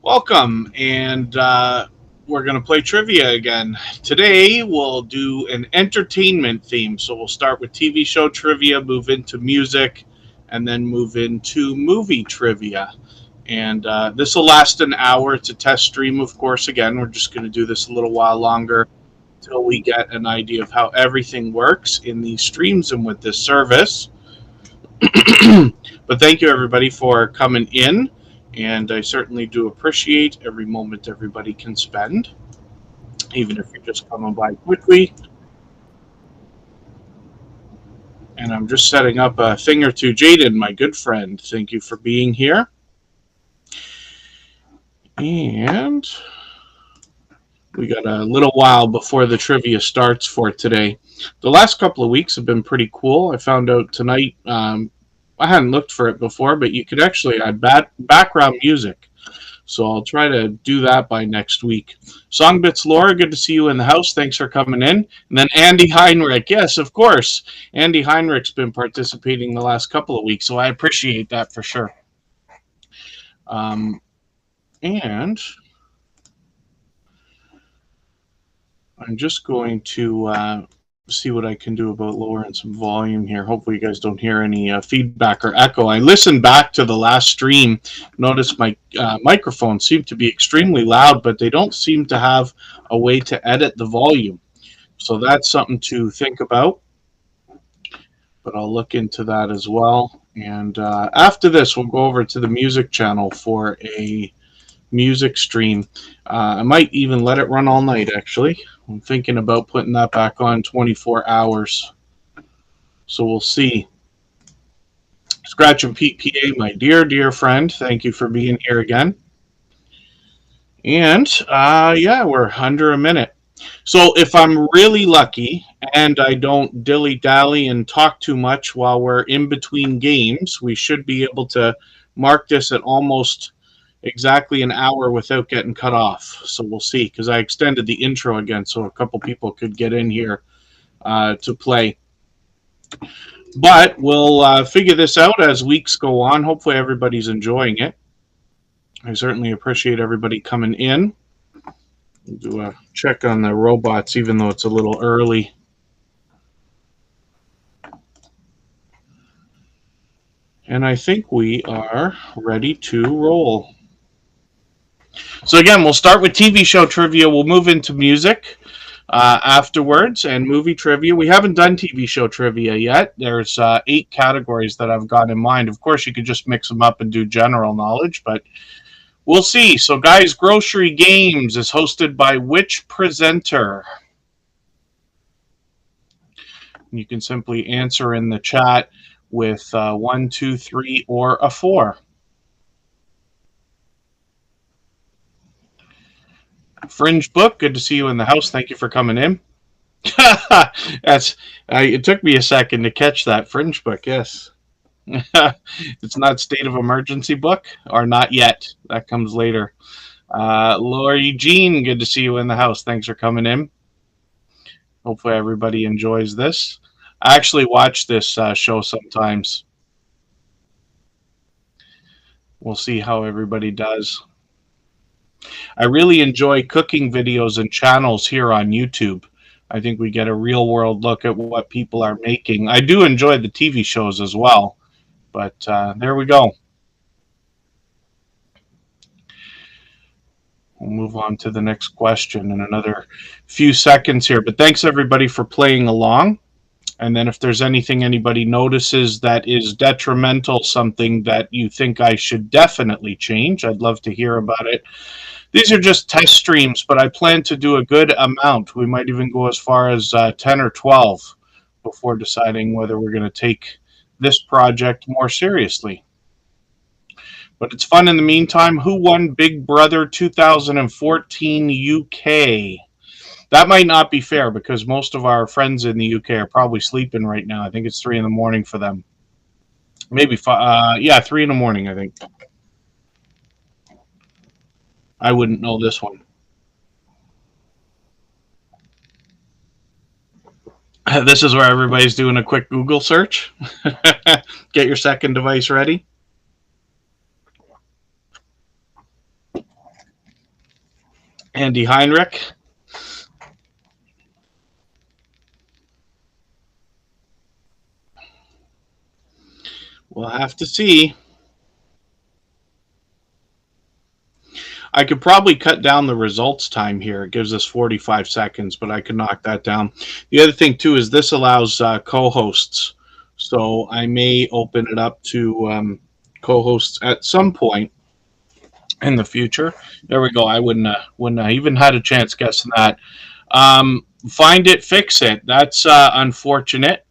Welcome, and we're going to play trivia again. Today we'll do an entertainment theme. So we'll start with TV show trivia, move into music, and then move into movie trivia. And this will last an hour. It's a test stream, of course. Again, we're just going to do this a little while longer until we get an idea of how everything works in these streams and with this service. But thank you, everybody, for coming in. And I certainly do appreciate every moment everybody can spend, even if you're just coming by quickly. And I'm just setting up a thing or two. Jaden, my good friend, thank you for being here. And we got a little while before the trivia starts for today. The last couple of weeks have been pretty cool. I found out tonight, I hadn't looked for it before, but you could actually add background music. So I'll try to do that by next week. Songbits Laura, good to see you in the house. Thanks for coming in. And then Andy Heinrich. Yes, of course. Andy Heinrich's been participating the last couple of weeks, so I appreciate that for sure. And I'm just going to see what I can do about lowering some volume here. Hopefully you guys don't hear any feedback or echo. I listened back to the last stream. Noticed my microphones seem to be extremely loud, but they don't seem to have a way to edit the volume. So that's something to think about. But I'll look into that as well. And after this, we'll go over to the music channel for a music stream. I might even let it run all night, actually. I'm thinking about putting that back on 24 hours. So we'll see. Scratch and Pete PA, my dear friend, thank you for being here again. And yeah, we're under a minute. So if I'm really lucky and I don't dilly-dally and talk too much while we're in between games, we should be able to mark this at almost exactly an hour without getting cut off. So we'll see, because I extended the intro again so a couple people could get in here to play. But we'll figure this out as weeks go on. Hopefully everybody's enjoying it. I certainly appreciate everybody coming in. We'll do a check on the robots, even though it's a little early. And I think we are ready to roll. So again, we'll start with TV show trivia. We'll move into music afterwards and movie trivia. We haven't done TV show trivia yet. There's 8 categories that I've got in mind. Of course, you could just mix them up and do general knowledge, but we'll see. So Guys Grocery Games is hosted by which presenter? You can simply answer in the chat with 1, 2, 3, or a 4. Fringe Book, good to see you in the house. Thank you for coming in. That's it took me a second to catch that. Fringe Book, yes. It's not State of Emergency Book, or not yet. That comes later. Lori Jean, good to see you in the house. Thanks for coming in. Hopefully everybody enjoys this. I actually watch this show sometimes. We'll see how everybody does. I really enjoy cooking videos and channels here on YouTube. I think we get a real world look at what people are making. I do enjoy the TV shows as well, but there we go. We'll move on to the next question in another few seconds here, but thanks everybody for playing along. And then if there's anything anybody notices that is detrimental, something that you think I should definitely change, I'd love to hear about it. These are just test streams, but I plan to do a good amount. We might even go as far as 10 or 12 before deciding whether we're going to take this project more seriously. But it's fun in the meantime. Who won Big Brother 2014 UK? That might not be fair because most of our friends in the UK are probably sleeping right now. I think it's 3 in the morning for them. Maybe 5. Yeah, 3 in the morning, I think. I wouldn't know this one. This is where everybody's doing a quick Google search. Get your second device ready. Andy Heinrich. We'll have to see. I could probably cut down the results time here. It gives us 45 seconds, but I could knock that down. The other thing, too, is this allows co-hosts. So I may open it up to co-hosts at some point in the future. There we go. I wouldn't have even had a chance guessing that. Find it, fix it. That's unfortunate.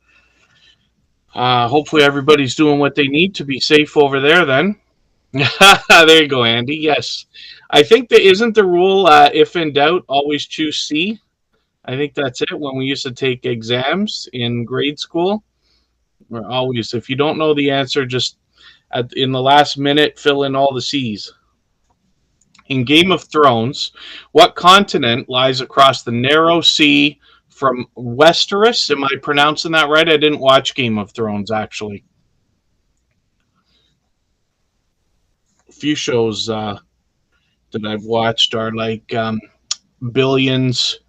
Hopefully everybody's doing what they need to be safe over there then. There you go, Andy. Yes. I think that isn't the rule, if in doubt, always choose C. I think that's it. When we used to take exams in grade school, we're always, if you don't know the answer, just in the last minute, fill in all the C's. In Game of Thrones, what continent lies across the narrow sea from Westeros? Am I pronouncing that right? I didn't watch Game of Thrones, actually. A few shows that I've watched are like Billions.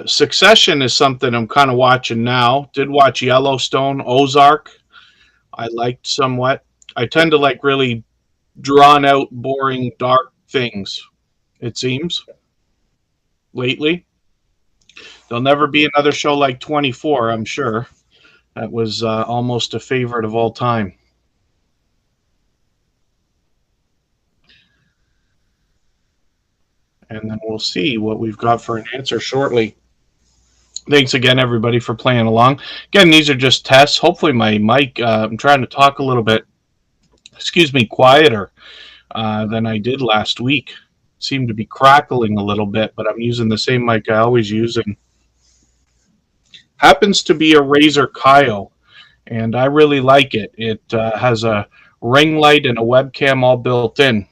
Succession is something I'm kind of watching now. Did watch Yellowstone, Ozark. I liked somewhat. I tend to like really drawn out, boring, dark things, it seems, lately. There'll never be another show like 24, I'm sure. That was almost a favorite of all time. And then we'll see what we've got for an answer shortly. Thanks again, everybody, for playing along. Again, these are just tests. Hopefully my mic, I'm trying to talk a little bit, quieter than I did last week. Seemed to be crackling a little bit, but I'm using the same mic I always use. And happens to be a Razer Kaio, and I really like it. It has a ring light and a webcam all built in.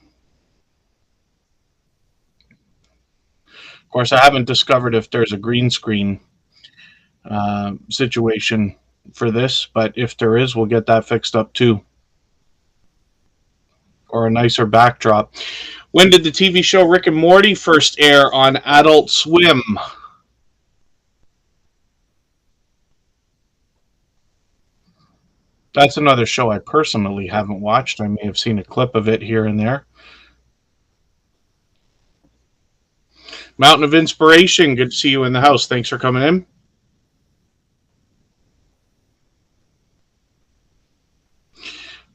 Of course, I haven't discovered if there's a green screen situation for this, but if there is, we'll get that fixed up too. Or a nicer backdrop. When did the TV show Rick and Morty first air on Adult Swim? That's another show I personally haven't watched. I may have seen a clip of it here and there. Mountain of Inspiration, good to see you in the house. Thanks for coming in.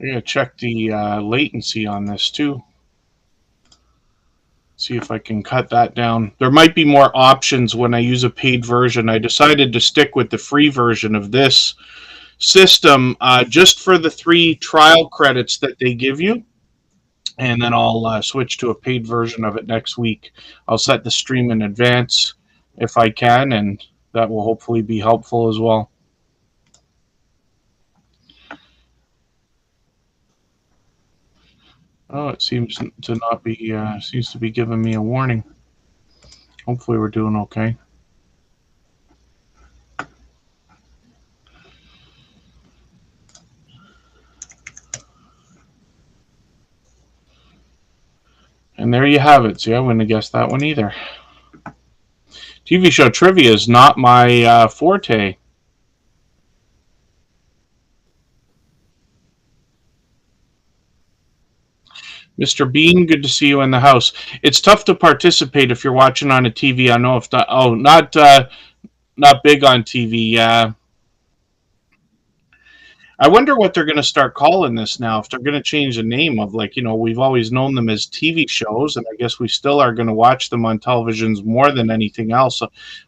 I'm going to check the latency on this too. See if I can cut that down. There might be more options when I use a paid version. I decided to stick with the free version of this system just for the 3 trial credits that they give you. And then I'll switch to a paid version of it next week. I'll set the stream in advance if I can, and that will hopefully be helpful as well. Oh, it seems to not be, seems to be giving me a warning. Hopefully we're doing okay. And there you have it. See, I wouldn't have guessed that one either. TV show trivia is not my forte. Mr. Bean, good to see you in the house. It's tough to participate if you're watching on a TV. I know if that, not big on TV. I wonder what they're going to start calling this now. If they're going to change the name of, like, we've always known them as TV shows, and I guess we still are going to watch them on televisions more than anything else.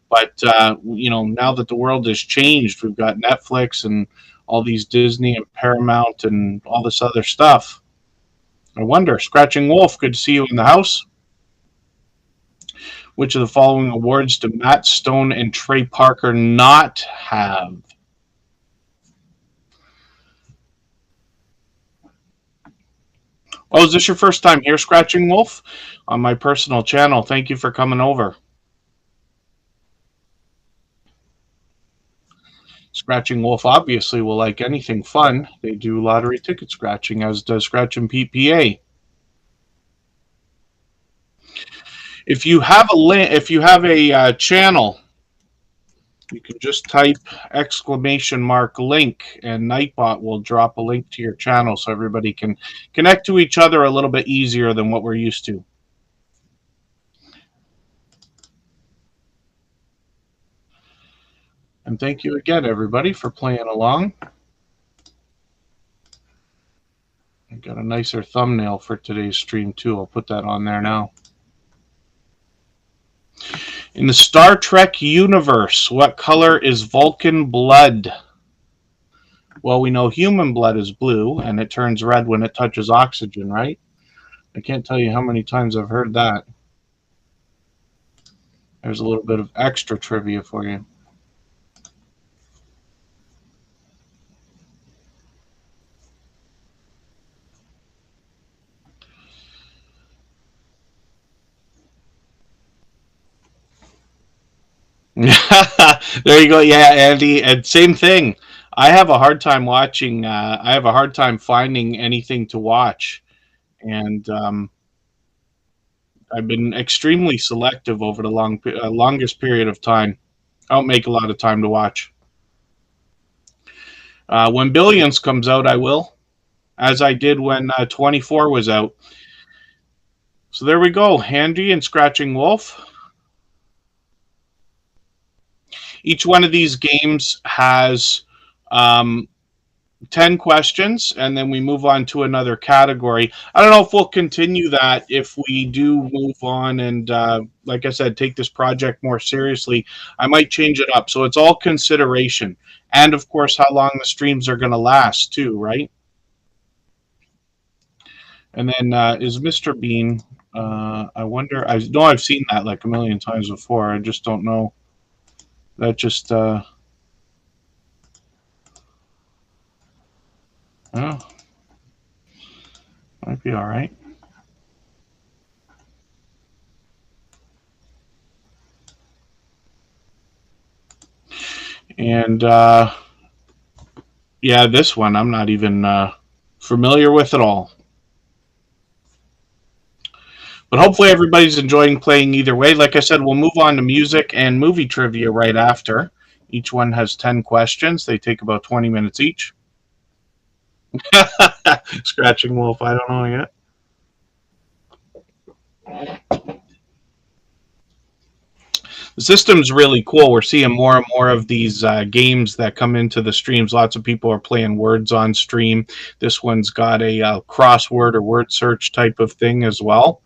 But now that the world has changed, we've got Netflix and all these Disney and Paramount and all this other stuff. I wonder. Scratching Wolf, good to see you in the house. Which of the following awards do Matt Stone and Trey Parker not have? Oh, is this your first time here, Scratching Wolf? On my personal channel. Thank you for coming over. Scratching Wolf obviously will like anything fun. They do lottery ticket scratching, as does Scratching PPA. If you have a link, if you have a channel, you can just type !link, and Nightbot will drop a link to your channel so everybody can connect to each other a little bit easier than what we're used to. And thank you again, everybody, for playing along. I got a nicer thumbnail for today's stream, too. I'll put that on there now. In the Star Trek universe, what color is Vulcan blood? Well, we know human blood is blue, and it turns red when it touches oxygen, right? I can't tell you how many times I've heard that. There's a little bit of extra trivia for you. There you go. Yeah, Andy. And same thing. I have a hard time watching. I have a hard time finding anything to watch, and I've been extremely selective over the longest period of time. I don't make a lot of time to watch. When Billions comes out, I will, as I did when 24 was out. So there we go. Andy and Scratching Wolf. Each one of these games has 10 questions, and then we move on to another category. I don't know if we'll continue that if we do move on and, like I said, take this project more seriously. I might change it up. So it's all consideration. And, of course, how long the streams are going to last, too, right? And then is Mr. Bean, I wonder, I know I've seen that like a million times before. I just don't know. That just, oh, might be all right. And, yeah, this one I'm not even familiar with at all. But hopefully everybody's enjoying playing either way. Like I said, we'll move on to music and movie trivia right after. Each one has 10 questions. They take about 20 minutes each. Scratching Wolf, I don't know yet. The system's really cool. We're seeing more and more of these games that come into the streams. Lots of people are playing words on stream. This one's got a crossword or word search type of thing as well.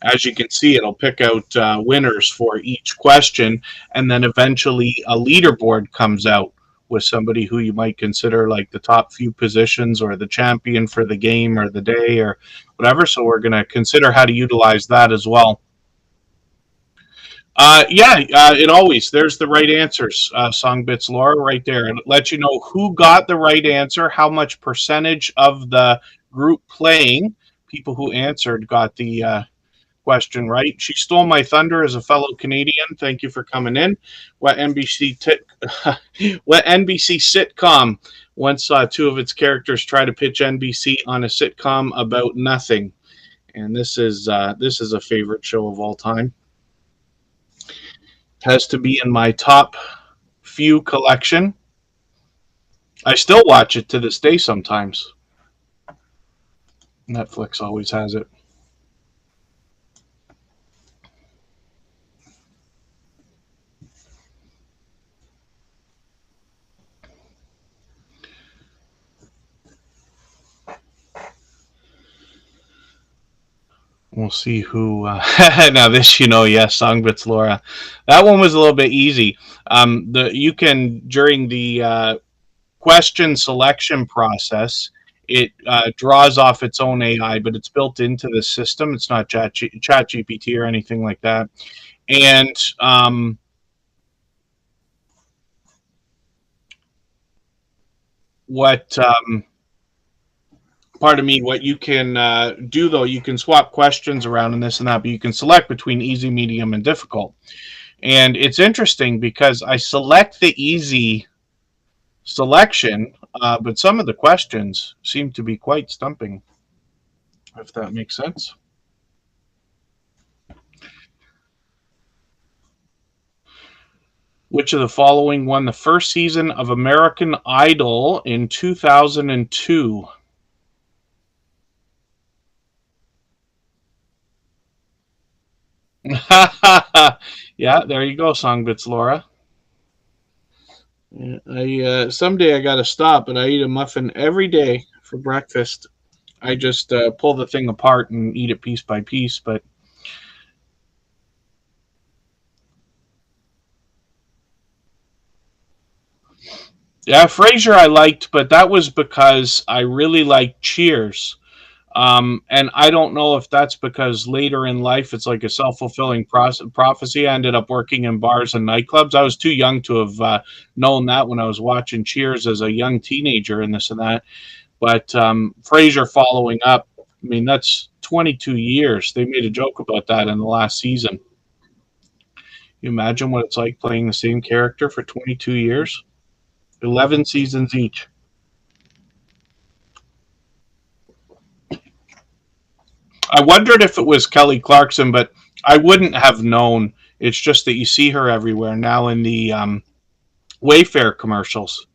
As you can see, it'll pick out winners for each question, and then eventually a leaderboard comes out with somebody who you might consider like the top few positions or the champion for the game or the day or whatever. So we're going to consider how to utilize that as well. It always, there's the right answers, Songbits Laura, right there. And it lets you know who got the right answer, how much percentage of the group playing, people who answered, got the question right. She stole my thunder as a fellow Canadian. Thank you for coming in. What NBC sitcom once saw two of its characters try to pitch NBC on a sitcom about nothing? And this is a favorite show of all time. Has to be in my top few collection. I still watch it to this day sometimes. Netflix always has it. We'll see who. Now this, yes, Songbits Laura. That one was a little bit easy. You can during the question selection process, it draws off its own AI, but it's built into the system. It's not ChatGPT or anything like that. And what you can do, though, you can swap questions around and this and that, but you can select between easy, medium, and difficult. And it's interesting because I select the easy selection, but some of the questions seem to be quite stumping, if that makes sense. Which of the following won the first season of American Idol in 2002? Yeah, there you go, Songbits Laura. Yeah, I someday I got to stop, but I eat a muffin every day for breakfast. I just pull the thing apart and eat it piece by piece. But yeah, Frasier I liked, but that was because I really liked Cheers. And I don't know if that's because later in life it's like a self fulfilling prophecy. I ended up working in bars and nightclubs. I was too young to have known that when I was watching Cheers as a young teenager and this and that. But Frasier following up, I mean, that's 22 years. They made a joke about that in the last season. You imagine what it's like playing the same character for 22 years? 11 seasons each. I wondered if it was Kelly Clarkson, but I wouldn't have known. It's just that you see her everywhere now in the Wayfair commercials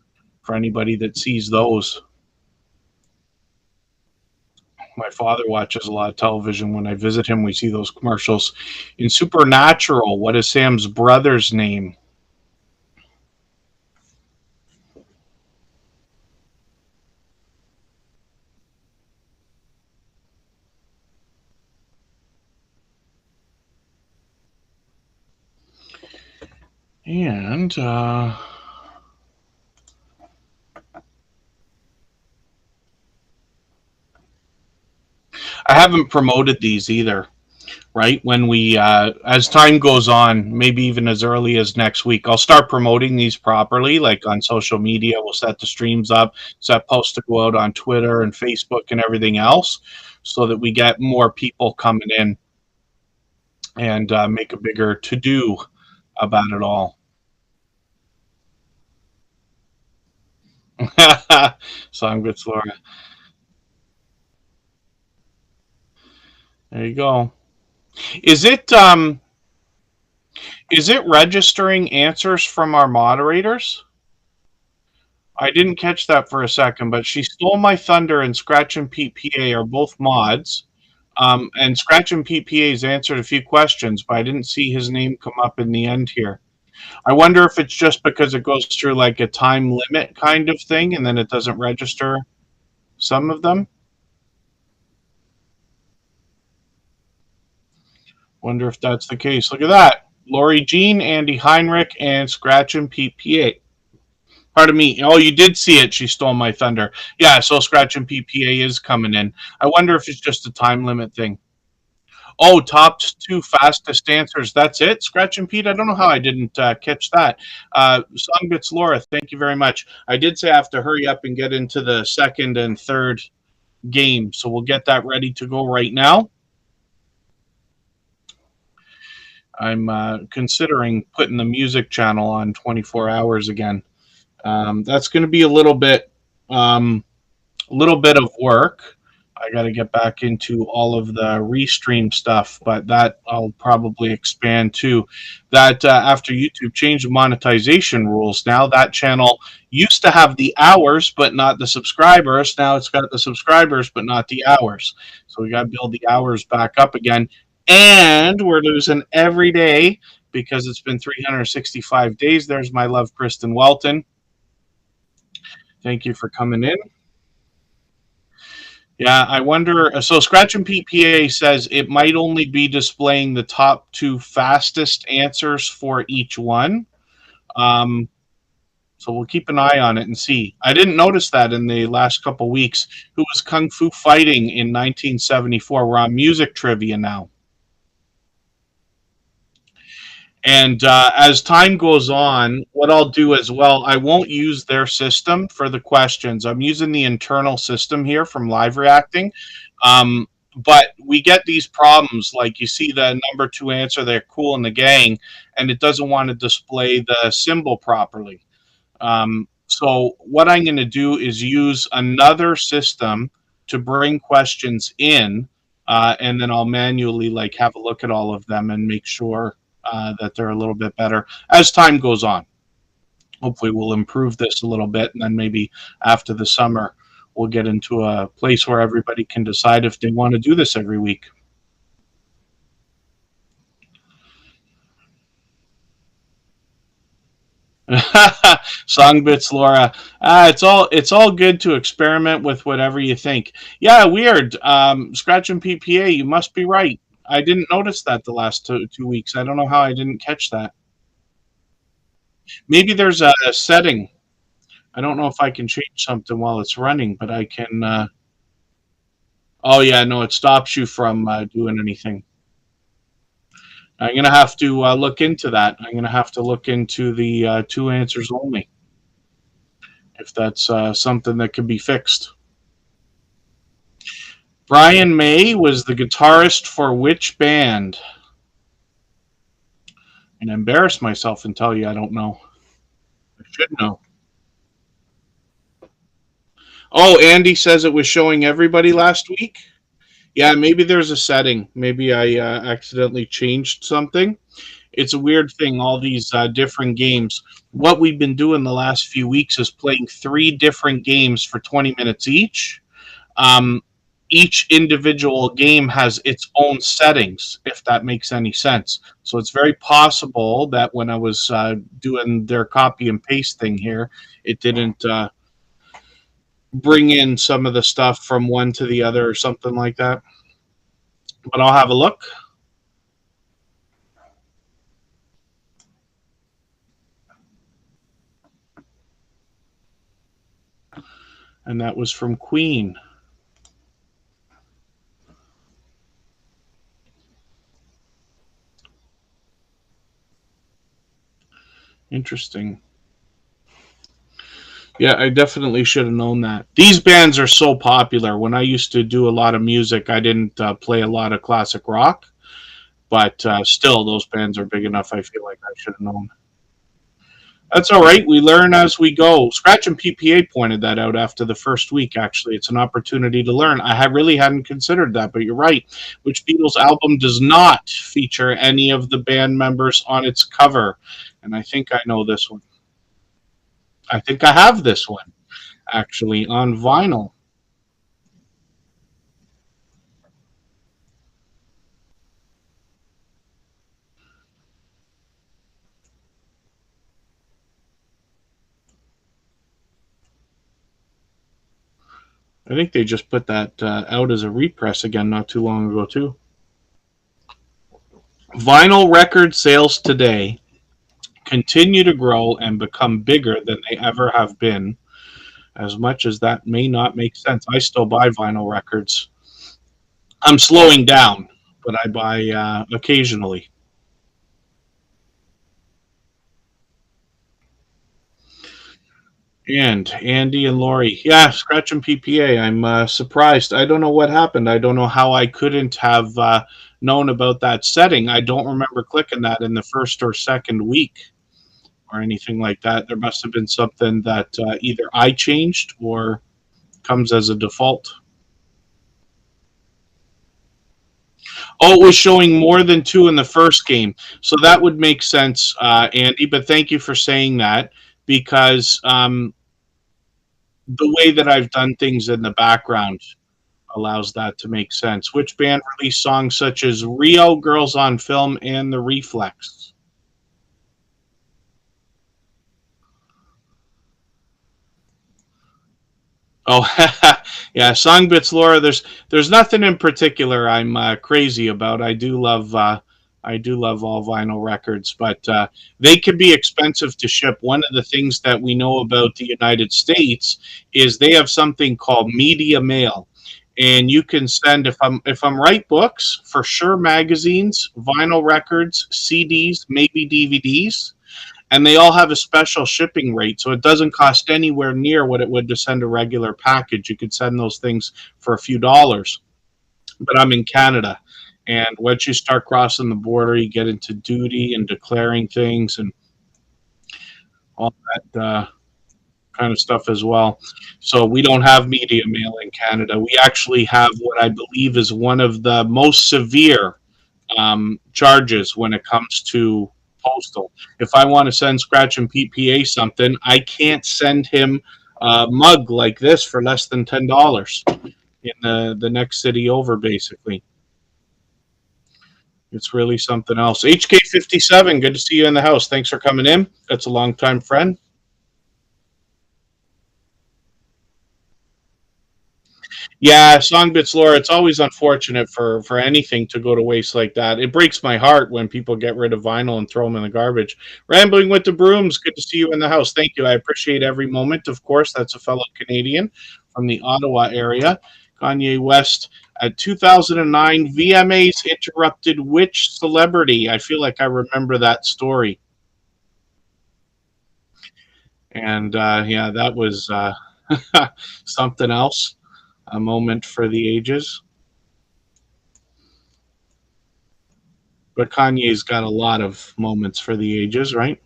for anybody that sees those. My father watches a lot of television. When I visit him, we see those commercials. In Supernatural, what is Sam's brother's name? And I haven't promoted these either, right? When we, as time goes on, maybe even as early as next week, I'll start promoting these properly, like on social media. We'll set the streams up, set posts to go out on Twitter and Facebook and everything else so that we get more people coming in and make a bigger to do about it all. Song good, Laura. There you go. Is it is it registering answers from our moderators? I didn't catch that for a second, but she stole my thunder and Scratch and Pete PA are both mods. And Scratch and Pete PA's answered a few questions, but I didn't see his name come up in the end here. I wonder if it's just because it goes through like a time limit kind of thing and then it doesn't register some of them. Wonder if that's the case. Look at that. Lori Jean, Andy Heinrich, and Scratch and Pete PA. Pardon me. Oh, you did see it. She stole my thunder. Yeah, so Scratch and PPA is coming in. I wonder if it's just a time limit thing. Oh, top two fastest answers. That's it. Scratch and Pete. I don't know how I didn't catch that. Songbits Laura, thank you very much. I did say I have to hurry up and get into the second and third game, so we'll get that ready to go right now. I'm considering putting the music channel on 24 hours again. That's going to be a little bit of work. I got to get back into all of the restream stuff, but that I'll probably expand to. That after YouTube changed the monetization rules, now that channel used to have the hours but not the subscribers. Now it's got the subscribers but not the hours. So we got to build the hours back up again, and we're losing every day because it's been 365 days. There's my love, Kristen Welton. Thank you for coming in. Yeah, I wonder. So Scratch and PPA says it might only be displaying the top two fastest answers for each one. Um, so we'll keep an eye on it and see. I didn't notice that in the last couple weeks. Who was Kung Fu Fighting in 1974? We're on music trivia now. And as time goes on, what I'll do as well, I won't use their system for the questions. I'm using the internal system here from Live Reacting. Um, but we get these problems, like you see the number two answer, they're Cool in the Gang, and it doesn't want to display the symbol properly. So what I'm going to do is use another system to bring questions in, and then I'll manually like have a look at all of them and make sure that they're a little bit better as time goes on. Hopefully, we'll improve this a little bit, and then maybe after the summer, we'll get into a place where everybody can decide if they want to do this every week. Song bits, Laura. It's all good to experiment with whatever you think. Yeah, weird. Scratch and PPA. You must be right. I didn't notice that the last two weeks. I don't know how I didn't catch that. Maybe there's a setting. I don't know if I can change something while it's running, but I can. Oh yeah, no, it stops you from doing anything. I'm gonna have to look into that. I'm gonna have to look into the two answers only if that's something that can be fixed. Brian May was the guitarist for which band? And embarrass myself and tell you I don't know. I should know. Oh, Andy says it was showing everybody last week. Yeah, maybe there's a setting. Maybe I accidentally changed something. It's a weird thing, all these different games. What we've been doing the last few weeks is playing three different games for 20 minutes each. Um, each individual game has its own settings, if that makes any sense. So it's very possible that when I was doing their copy and paste thing here, it didn't bring in some of the stuff from one to the other or something like that. But I'll have a look. And that was from Queen. Interesting. Yeah, I definitely should have known that. These bands are so popular. When I used to do a lot of music, I didn't play a lot of classic rock, but still, those bands are big enough. I feel like I should have known. That's all right. We learn as we go. Scratch and PPA pointed that out after the first week. Actually, it's an opportunity to learn. I really hadn't considered that, but you're right. Which Beatles album does not feature any of the band members on its cover? And I think I know this one. I think I have this one actually on vinyl. I think they just put that out as a repress again not too long ago too. Vinyl record sales today continue to grow and become bigger than they ever have been. As much as that may not make sense, I still buy vinyl records. I'm slowing down, but I buy occasionally. And Andy and Lori, yeah, Scratch and PPA. I'm surprised. I don't know what happened. I don't know how I couldn't have known about that setting. I don't remember clicking that in the first or second week or anything like that. There must have been something that either I changed or comes as a default. Oh, it was showing more than two in the first game. So that would make sense, Andy. But thank you for saying that because the way that I've done things in the background allows that to make sense. Which band released songs such as Rio, Girls on Film, and The Reflex? Oh, yeah, Songbits, Laura. There's nothing in particular I'm crazy about. I do love all vinyl records, but they can be expensive to ship. One of the things that we know about the United States is they have something called media mail, and you can send if I'm right, books for sure, magazines, vinyl records, CDs, maybe DVDs, and they all have a special shipping rate, so it doesn't cost anywhere near what it would to send a regular package. You could send those things for a few dollars. But I'm in Canada, and once you start crossing the border, you get into duty and declaring things and all that kind of stuff as well. So we don't have media mail in Canada. We actually have what I believe is one of the most severe charges when it comes to postal. If I want to send Scratch and PPA something, I can't send him a mug like this for less than $10 in the next city over, basically. It's really something else. HK57, good to see you in the house. Thanks for coming in. That's a longtime friend. Yeah, Songbits Laura, it's always unfortunate for anything to go to waste like that. It breaks my heart when people get rid of vinyl and throw them in the garbage. Rambling with the Brooms, good to see you in the house. Thank you. I appreciate every moment. Of course, that's a fellow Canadian from the Ottawa area. Kanye West. 2009, VMAs interrupted which celebrity? I feel like I remember that story. And yeah, that was something else. A moment for the ages. But Kanye's got a lot of moments for the ages, right?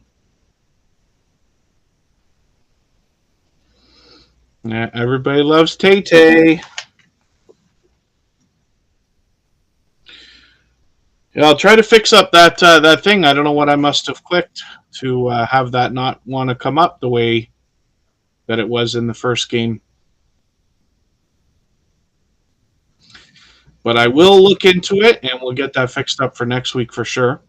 Yeah, everybody loves Tay Tay. Yeah, I'll try to fix up that thing. I don't know what I must have clicked to have that not want to come up the way that it was in the first game. But I will look into it, and we'll get that fixed up for next week for sure.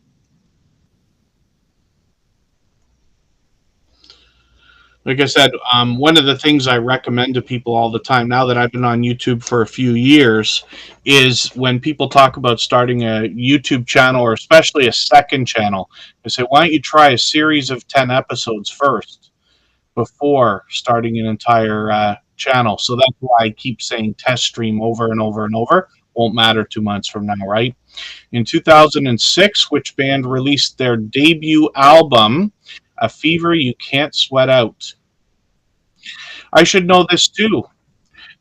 Like I said, one of the things I recommend to people all the time now that I've been on YouTube for a few years is when people talk about starting a YouTube channel or especially a second channel, I say, why don't you try a series of 10 episodes first before starting an entire channel? So that's why I keep saying test stream over and over and over. Won't matter 2 months from now, right? In 2006, which band released their debut album, A Fever You Can't Sweat Out? I should know this too.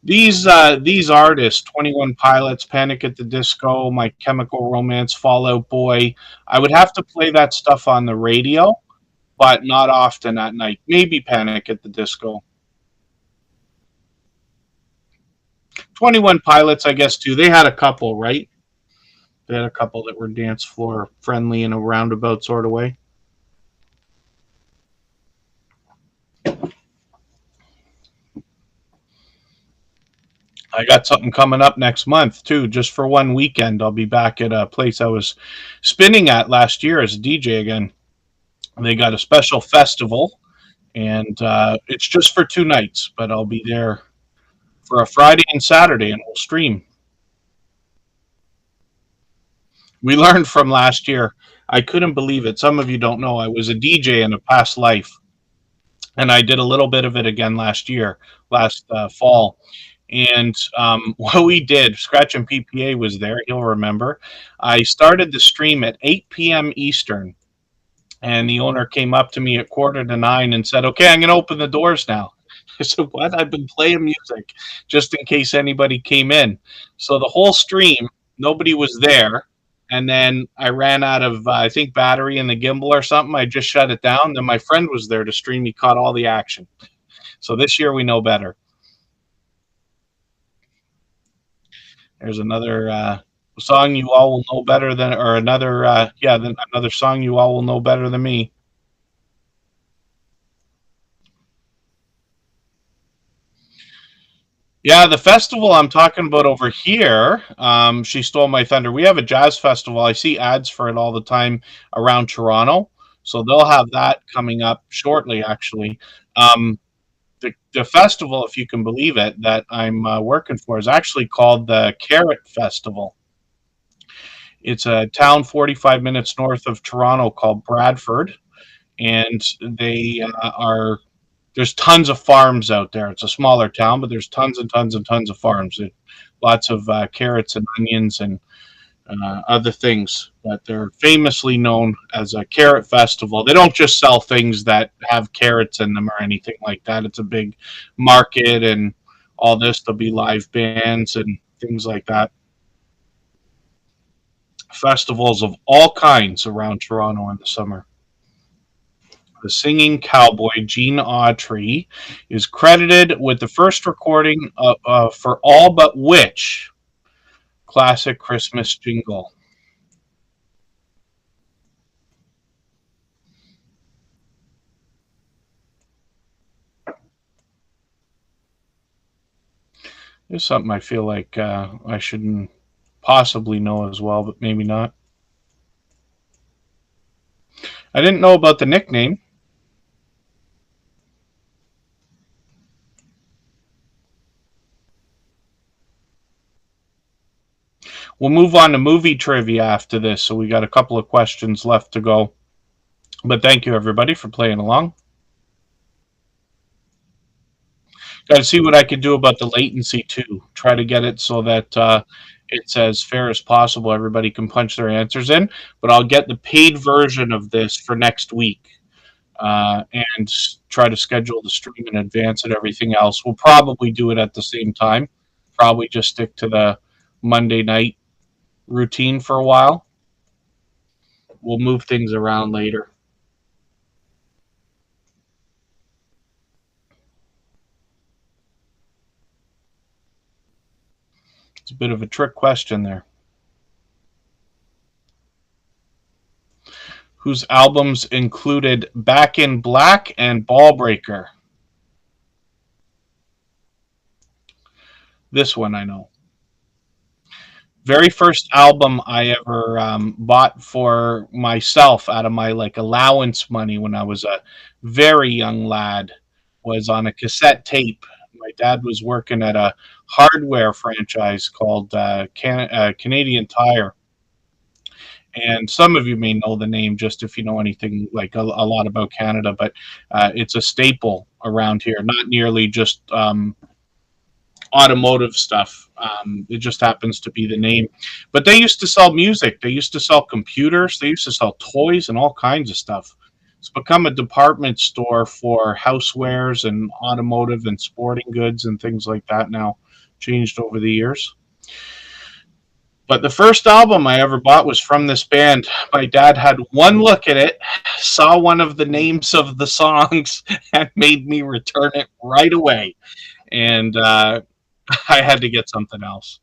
These artists, 21 Pilots, Panic at the Disco, My Chemical Romance, Fall Out Boy, I would have to play that stuff on the radio, but not often at night. Maybe Panic at the Disco. 21 Pilots, I guess, too. They had a couple, right? They had a couple that were dance floor friendly in a roundabout sort of way. I got something coming up next month too, just for one weekend. I'll be back at a place I was spinning at last year as a DJ again. They got a special festival, and it's just for 2 nights, but I'll be there for a Friday and Saturday, and we'll stream. We learned from last year. I couldn't believe it. Some of you don't know I was a DJ in a past life, and I did a little bit of it again last year, last fall. And what we did, Scratch and PPA was there. He'll remember. I started the stream at 8 p.m. Eastern, and the owner came up to me at 8:45 and said, "Okay, I'm going to open the doors now." I said, "What?" I've been playing music just in case anybody came in. So the whole stream, nobody was there. And then I ran out of, I think, battery in the gimbal or something. I just shut it down. Then my friend was there to stream. He caught all the action. So this year we know better. There's another song you all will know better than, or another, another song you all will know better than me. Yeah, the festival I'm talking about over here, She Stole My Thunder. We have a jazz festival. I see ads for it all the time around Toronto. So they'll have that coming up shortly, actually. The festival, if you can believe it, that I'm working for is actually called the Carrot Festival. It's a town 45 minutes north of Toronto called Bradford. And they are there's tons of farms out there. It's a smaller town, but there's tons and tons and tons of farms. Lots of carrots and onions and other things. But they're famously known as a carrot festival. They don't just sell things that have carrots in them or anything like that. It's a big market and all this. There'll be live bands and things like that. Festivals of all kinds around Toronto in the summer. The singing cowboy Gene Autry is credited with the first recording for all but which classic Christmas jingle? There's something I feel like I should possibly know as well, but maybe not. I didn't know about the nickname. We'll move on to movie trivia after this, so we got a couple of questions left to go. But thank you, everybody, for playing along. Got to see what I can do about the latency, too. Try to get it so that it's as fair as possible. Everybody can punch their answers in, but I'll get the paid version of this for next week. And try to schedule the stream in advance and everything else. We'll probably do it at the same time. Probably just stick to the Monday night routine for a while. We'll move things around later. It's a bit of a trick question there. Whose albums included Back in Black and Ballbreaker? This one I know. Very first album I ever bought for myself out of my like allowance money when I was a very young lad was on a cassette tape. My dad was working at a hardware franchise called Canadian Tire, and some of you may know the name just if you know anything like a lot about Canada, but it's a staple around here. Not nearly just automotive stuff. It just happens to be the name. But they used to sell music. They used to sell computers. They used to sell toys and all kinds of stuff. It's become a department store for housewares and automotive and sporting goods and things like that now. Changed over the years. But the first album I ever bought was from this band. My dad had one look at it, saw one of the names of the songs, and made me return it right away. And I had to get something else.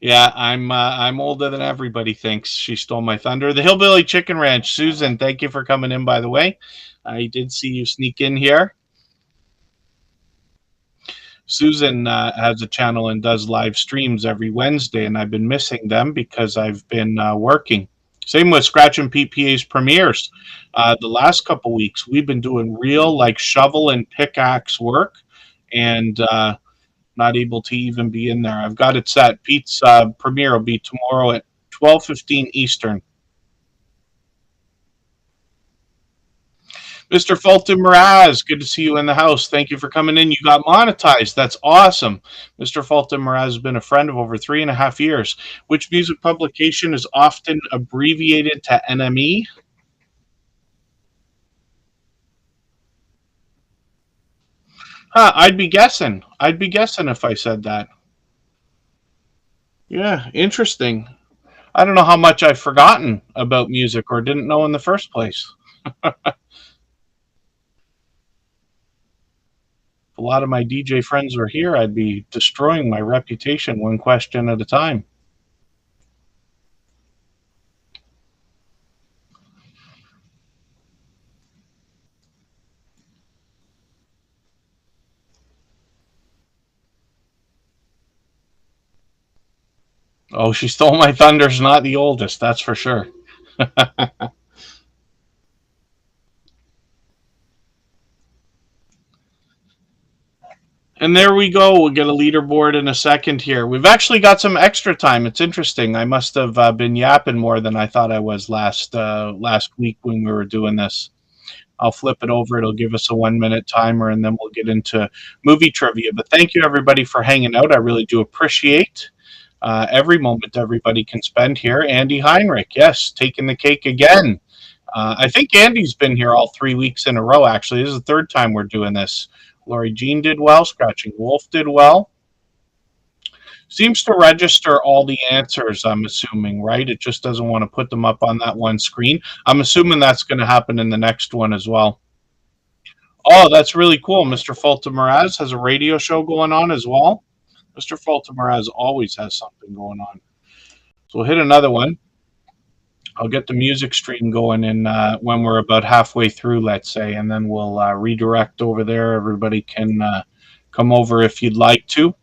Yeah, I'm older than everybody thinks. She stole my thunder. The Hillbilly Chicken Ranch, Susan. Thank you for coming in. By the way, I did see you sneak in here. Susan has a channel and does live streams every Wednesday, and I've been missing them because I've been working. Same with Scratch and PPA's premieres. The last couple weeks, we've been doing real like shovel and pickaxe work, and not able to even be in there. I've got it set. Pete's premiere will be tomorrow at 12:15 Eastern. Mr. Fulton Mraz, good to see you in the house. Thank you for coming in. You got monetized. That's awesome. Mr. Fulton Mraz has been a friend of over 3.5 years. Which music publication is often abbreviated to NME? Huh, I'd be guessing. I'd be guessing if I said that. Yeah, interesting. I don't know how much I've forgotten about music or didn't know in the first place. If a lot of my DJ friends were here, I'd be destroying my reputation one question at a time. Oh, She Stole My Thunder's not the oldest, that's for sure. And there we go. We'll get a leaderboard in a second here. We've actually got some extra time. It's interesting. I must have been yapping more than I thought I was last week when we were doing this. I'll flip it over. It'll give us a 1 minute timer, and then we'll get into movie trivia. But thank you, everybody, for hanging out. I really do appreciate every moment everybody can spend here. Andy Heinrich, yes, taking the cake again. I think Andy's been here all 3 weeks in a row, actually. This is the third time we're doing this. Lori Jean did well. Scratching Wolf did well. Seems to register all the answers, I'm assuming, right? It just doesn't want to put them up on that one screen. I'm assuming that's going to happen in the next one as well. Oh, that's really cool. Mr. Fulton Mraz has a radio show going on as well. Mr. Fulton Mraz always has something going on. So we'll hit another one. I'll get the music stream going in when we're about halfway through, let's say, and then we'll redirect over there. Everybody can come over if you'd like to.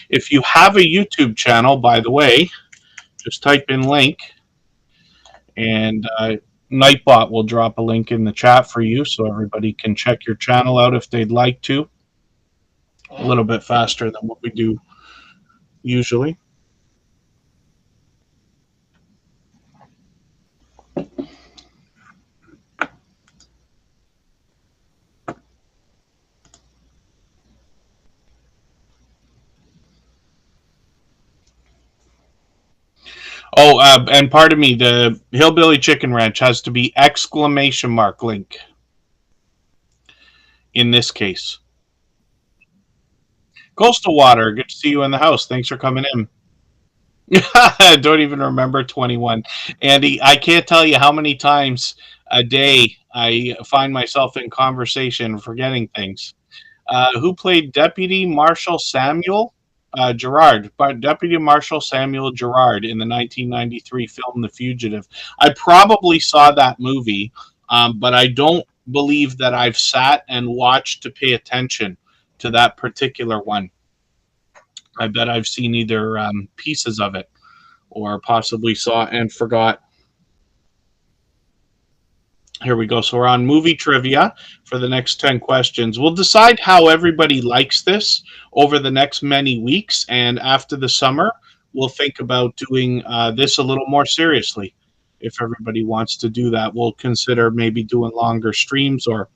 If you have a YouTube channel, by the way, just type in link, and Nightbot will drop a link in the chat for you so everybody can check your channel out if they'd like to. A little bit faster than what we do usually. Oh, and pardon me, the Hillbilly Chicken Ranch has to be exclamation mark link in this case. Coastal Water, good to see you in the house. Thanks for coming in. Don't even remember 21. Andy, I can't tell you how many times a day I find myself in conversation forgetting things. Who played Deputy Marshal Samuel Gerard? Deputy Marshal Samuel Gerard in the 1993 film The Fugitive. I probably saw that movie, but I don't believe that I've sat and watched to pay attention to that particular one. I bet I've seen either pieces of it or possibly saw and forgot. Here we go. So we're on movie trivia for the next 10 questions. We'll decide how everybody likes this over the next many weeks. And after the summer, we'll think about doing this a little more seriously. If everybody wants to do that, we'll consider maybe doing longer streams or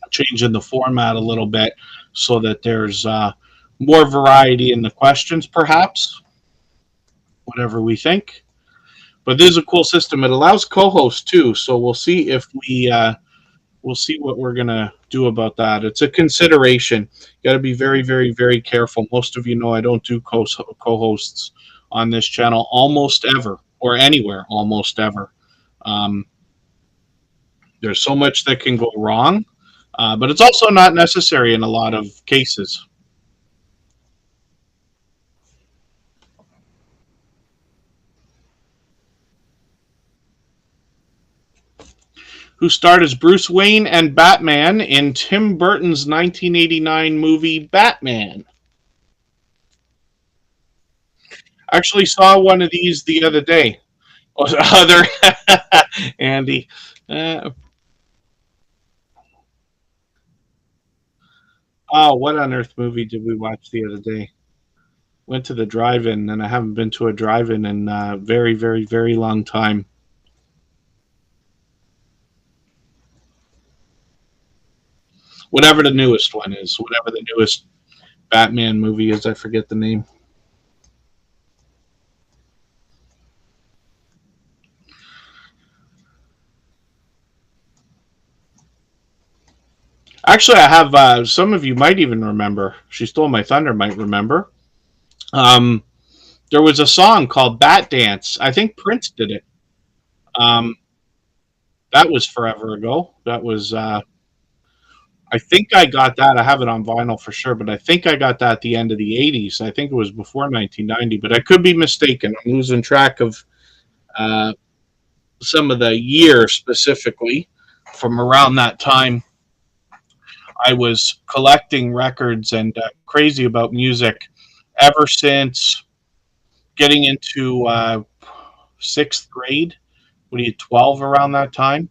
changing the format a little bit so that there's more variety in the questions, perhaps. Whatever we think. But this is a cool system. It allows co-hosts too, so we'll see if we'll see what we're gonna do about that. It's a consideration. You got to be very, very, very careful. Most of you know I don't do co-hosts on this channel almost ever, or anywhere almost ever. There's so much that can go wrong, but it's also not necessary in a lot of cases. Who starred as Bruce Wayne and Batman in Tim Burton's 1989 movie Batman. Actually saw one of these the other day. Other Andy. Oh, what on earth movie did we watch the other day? Went to the drive-in, and I haven't been to a drive-in in a very, very, very long time. Whatever the newest one is, whatever the newest Batman movie is, I forget the name. Actually, I have some of you might even remember. She Stole My Thunder might remember. There was a song called Bat Dance. I think Prince did it. That was forever ago. That was I think I got that. I have it on vinyl for sure, but I think I got that at the end of the 80s. I think it was before 1990, but I could be mistaken. I'm losing track of some of the year specifically from around that time. I was collecting records and crazy about music ever since getting into sixth grade. What are you, 12 around that time?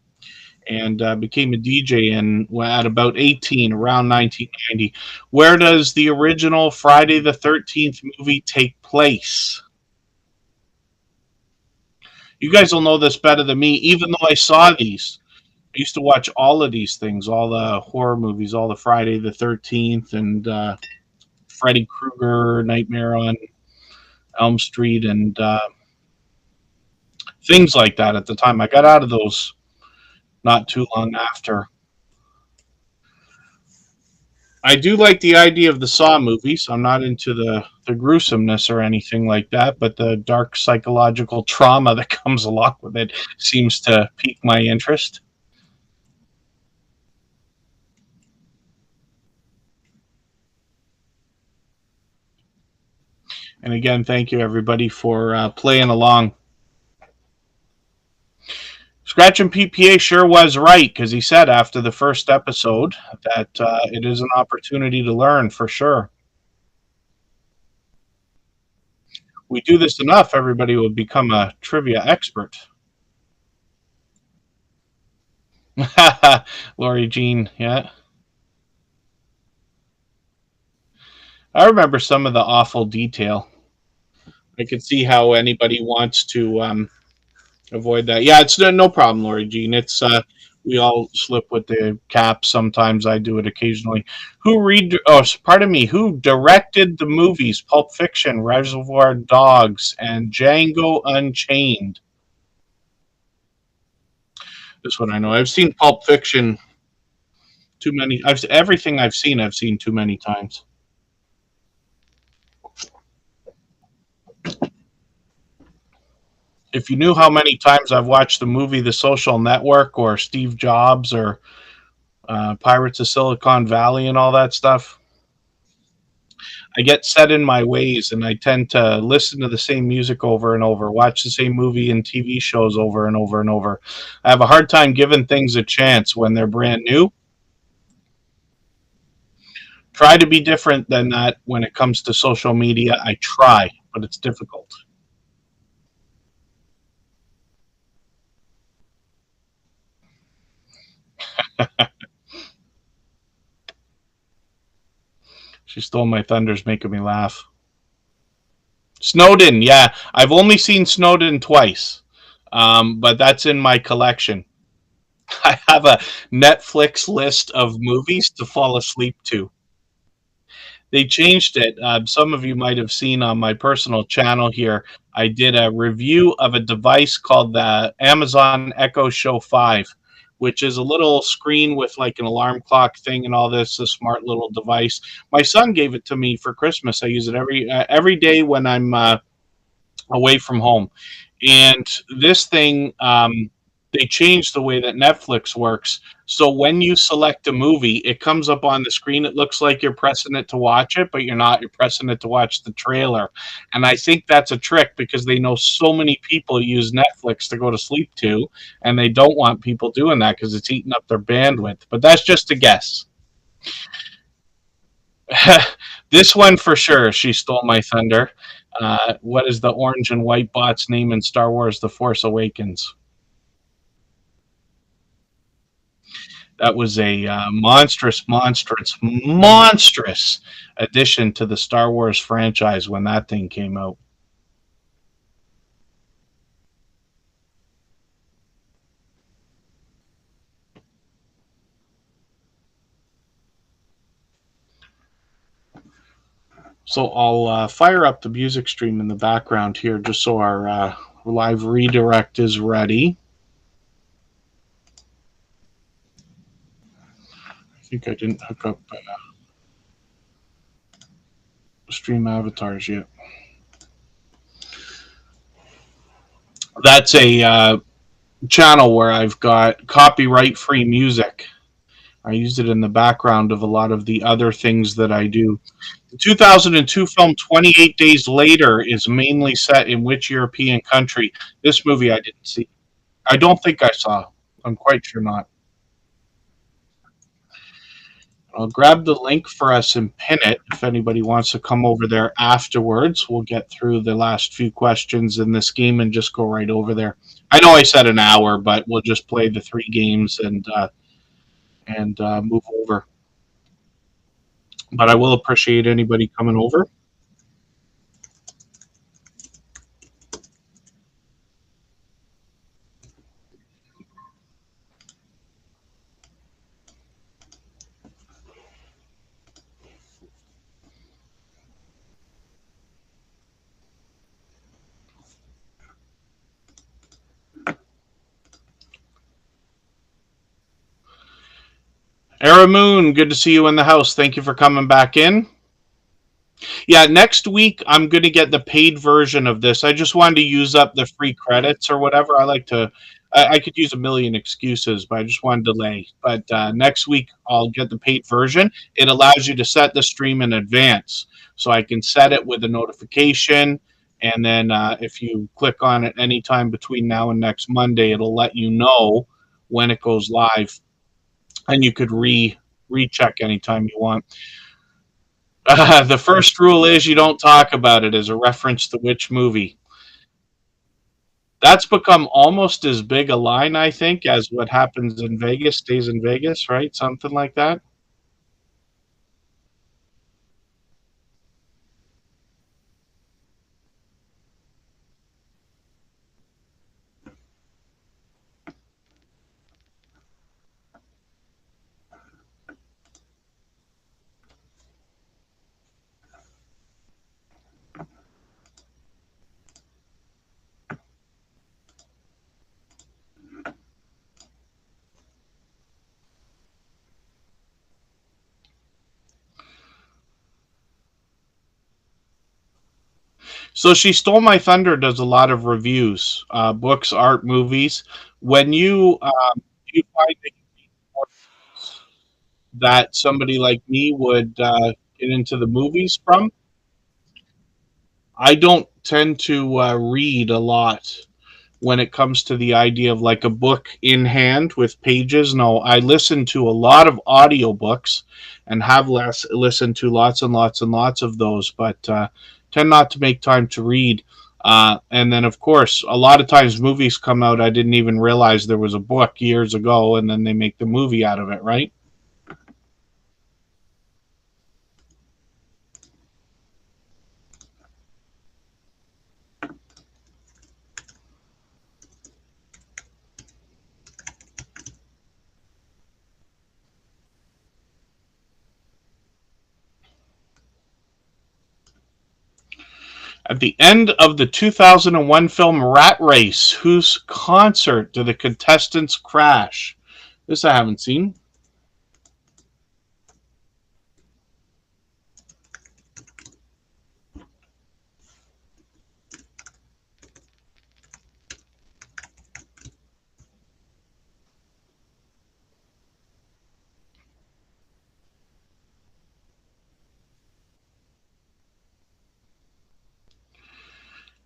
And became a DJ at about 18, around 1990. Where does the original Friday the 13th movie take place? You guys will know this better than me, even though I saw these. I used to watch all of these things, all the horror movies, all the Friday the 13th and Freddy Krueger, Nightmare on Elm Street, and things like that at the time. I got out of those not too long after. I do like the idea of the Saw movies. I'm not into the gruesomeness or anything like that, but the dark psychological trauma that comes along with it seems to pique my interest. And again, thank you everybody for playing along. Scratching PPA sure was right because he said after the first episode that it is an opportunity to learn for sure. We do this enough, everybody will become a trivia expert. Lori Jean, yeah. I remember some of the awful detail. I could see how anybody wants to avoid that. Yeah, it's no problem, Lori Jean. It's we all slip with the caps. Sometimes I do it occasionally. Who read? Oh, pardon me. Who directed the movies Pulp Fiction, Reservoir Dogs, and Django Unchained? This one I know. I've seen Pulp Fiction too many. Everything I've seen. I've seen too many times. If you knew how many times I've watched the movie The Social Network or Steve Jobs or Pirates of Silicon Valley and all that stuff, I get set in my ways and I tend to listen to the same music over and over, watch the same movie and TV shows over and over and over. I have a hard time giving things a chance when they're brand new. Try to be different than that when it comes to social media. I try, but it's difficult. She stole my thunders, making me laugh. Snowden, yeah. I've only seen Snowden twice, but that's in my collection. I have a Netflix list of movies to fall asleep to. They changed it. Some of you might have seen on my personal channel here. I did a review of a device called the Amazon Echo Show 5, which is a little screen with like an alarm clock thing and all this, a smart little device. My son gave it to me for Christmas. I use it every day when I'm away from home. And this thing, they changed the way that Netflix works. So when you select a movie, it comes up on the screen. It looks like you're pressing it to watch it, but you're not. You're pressing it to watch the trailer. And I think that's a trick because they know so many people use Netflix to go to sleep to, and they don't want people doing that because it's eating up their bandwidth. But that's just a guess. This one for sure, she stole my thunder. What is the orange and white bot's name in Star Wars The Force Awakens? That was a monstrous addition to the Star Wars franchise when that thing came out. So I'll fire up the music stream in the background here just so our live redirect is ready. I think I didn't hook up stream avatars yet. That's a channel where I've got copyright free music. I used it in the background of a lot of the other things that I do. The 2002 film 28 Days Later is mainly set in which European country? This movie I didn't see. I don't think I saw. I'm quite sure not. I'll grab the link for us and pin it if anybody wants to come over there afterwards. We'll get through the last few questions in this game and just go right over there. I know I said an hour, but we'll just play the 3 games and move over. But I will appreciate anybody coming over. Aramoon, good to see you in the house. Thank you for coming back in. Yeah, next week I'm going to get the paid version of this. I just wanted to use up the free credits or whatever. I like to. I could use a million excuses, but I just wanted to delay. But next week I'll get the paid version. It allows you to set the stream in advance, so I can set it with a notification, And then if you click on it anytime between now and next Monday, it'll let you know when it goes live, and you could recheck anytime you want. The first rule is you don't talk about it as a reference to which movie. That's become almost as big a line, I think, as what happens in Vegas stays in Vegas, right? Something like that. So She Stole My Thunder does a lot of reviews, books, art, movies. When you find that somebody like me would get into the movies from, I don't tend to read a lot when it comes to the idea of like a book in hand with pages. No, I listen to a lot of audiobooks and have listened to lots and lots and lots of those, but tend not to make time to read. And then, of course, a lot of times movies come out, I didn't even realize there was a book years ago, and then they make the movie out of it, right? At the end of the 2001 film Rat Race, whose concert do the contestants crash? This I haven't seen.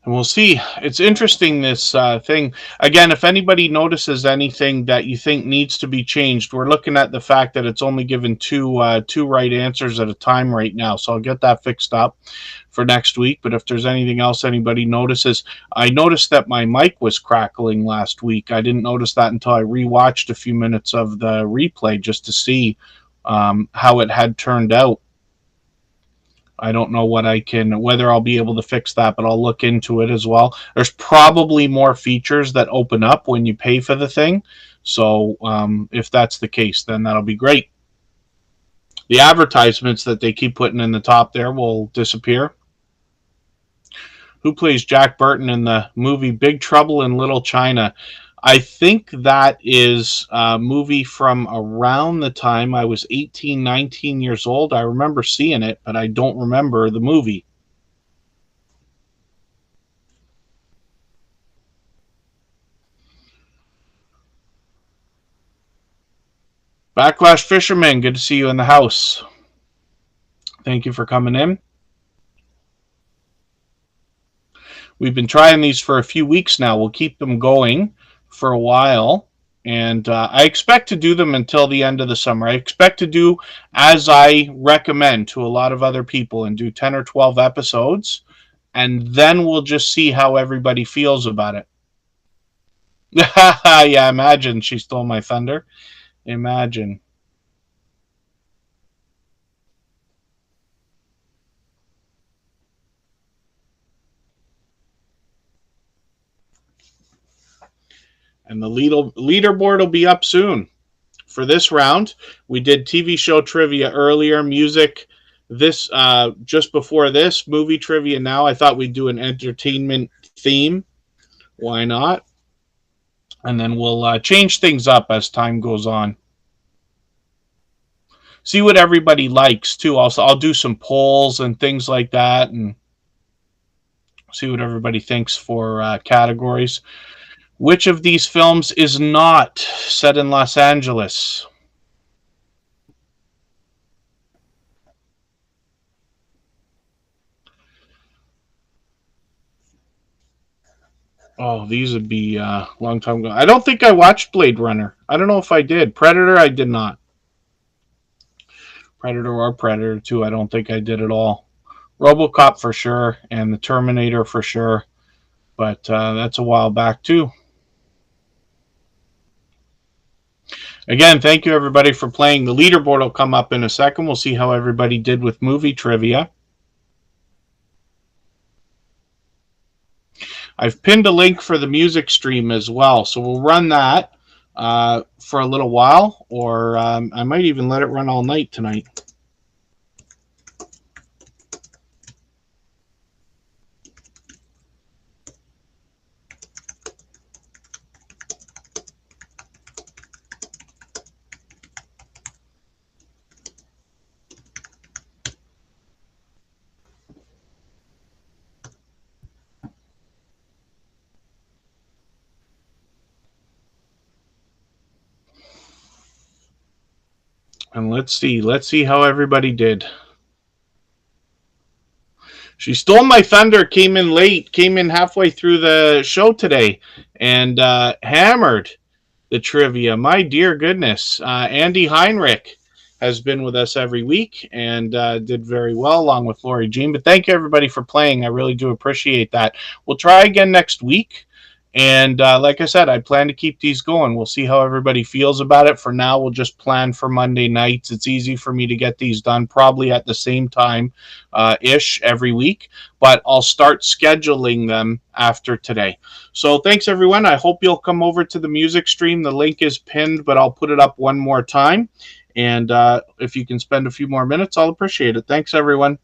And we'll see. It's interesting, this thing. Again, if anybody notices anything that you think needs to be changed, we're looking at the fact that it's only given two right answers at a time right now. So I'll get that fixed up for next week. But if there's anything else anybody notices, I noticed that my mic was crackling last week. I didn't notice that until I rewatched a few minutes of the replay just to see how it had turned out. I don't know whether I'll be able to fix that, but I'll look into it as well. There's probably more features that open up when you pay for the thing. So if that's the case, then that'll be great. The advertisements that they keep putting in the top there will disappear. Who plays Jack Burton in the movie Big Trouble in Little China? I think that is a movie from around the time I was 18, 19 years old. I remember seeing it, but I don't remember the movie. Backlash Fisherman, good to see you in the house. Thank you for coming in. We've been trying these for a few weeks now. We'll keep them going for a while. And I expect to do them until the end of the summer. I expect to do as I recommend to a lot of other people and do 10 or 12 episodes. And then we'll just see how everybody feels about it. Yeah, imagine She Stole My Thunder. Imagine. And the leaderboard will be up soon. For this round, we did TV show trivia earlier, music this just before this, movie trivia now. I thought we'd do an entertainment theme. Why not? And then we'll change things up as time goes on. See what everybody likes too. Also, I'll do some polls and things like that, and see what everybody thinks for categories. Which of these films is not set in Los Angeles? Oh, these would be a long time ago. I don't think I watched Blade Runner. I don't know if I did. Predator, I did not. Predator or Predator 2, I don't think I did at all. RoboCop for sure, and the Terminator for sure. But that's a while back too. Again, thank you everybody for playing. The leaderboard will come up in a second. We'll see how everybody did with movie trivia. I've pinned a link for the music stream as well, so we'll run that for a little while, or I might even let it run all night tonight. And let's see how everybody did. She stole my thunder, came in late, came in halfway through the show today, and hammered the trivia. My dear goodness. Andy Heinrich has been with us every week and did very well along with Lori Jean. But thank you, everybody, for playing. I really do appreciate that. We'll try again next week. And like I said, I plan to keep these going. We'll see how everybody feels about it. For now, we'll just plan for Monday nights. It's easy for me to get these done probably at the same time ish every week, but I'll start scheduling them after today. So thanks, everyone. I hope you'll come over to the music stream. The link is pinned, but I'll put it up one more time. And if you can spend a few more minutes, I'll appreciate it. Thanks, everyone.